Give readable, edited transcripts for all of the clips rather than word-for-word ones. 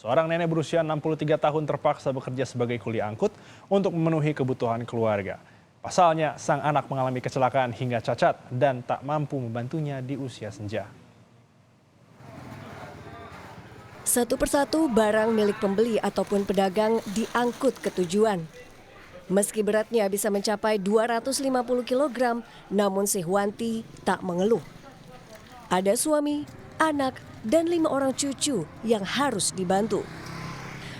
Seorang nenek berusia 63 tahun terpaksa bekerja sebagai kuli angkut untuk memenuhi kebutuhan keluarga. Pasalnya, sang anak mengalami kecelakaan hingga cacat dan tak mampu membantunya di usia senja. Satu persatu barang milik pembeli ataupun pedagang diangkut ke tujuan. Meski beratnya bisa mencapai 250 kg, namun Sihwanti tak mengeluh. Ada suami, anak, dan 5 orang cucu yang harus dibantu.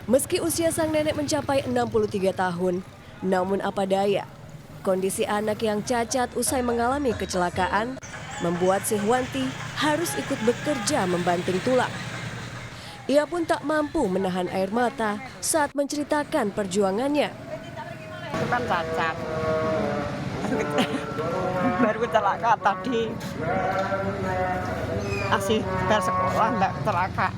Meski usia sang nenek mencapai 63 tahun, namun apa daya, kondisi anak yang cacat usai mengalami kecelakaan membuat Sihwanti harus ikut bekerja membanting tulang. Ia pun tak mampu menahan air mata saat menceritakan perjuangannya. Itu kan cacat. Baru kecelakaan tadi. Masih ke sekolah, enggak kecelakaan.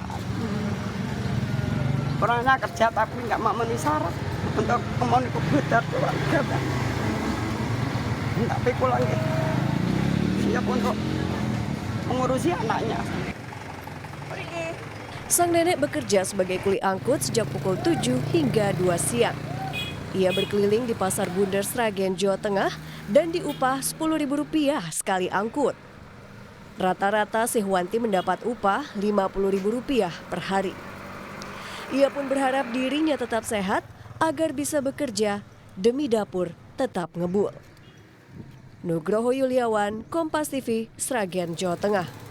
Orangnya kerja tapi nggak memenuhi syarat untuk memenuhi kebutuhan keluarga. Tapi pulang ya, siap untuk mengurusi anaknya. Sang nenek bekerja sebagai kuli angkut sejak pukul 7 hingga 2 siang. Ia berkeliling di Pasar Bundar Sragen, Jawa Tengah dan diupah Rp10.000 sekali angkut. Rata-rata Sihwanti mendapat upah Rp50.000 per hari. Ia pun berharap dirinya tetap sehat agar bisa bekerja demi dapur tetap ngebul. Nugroho Yuliawan, Kompas TV, Sragen, Jawa Tengah.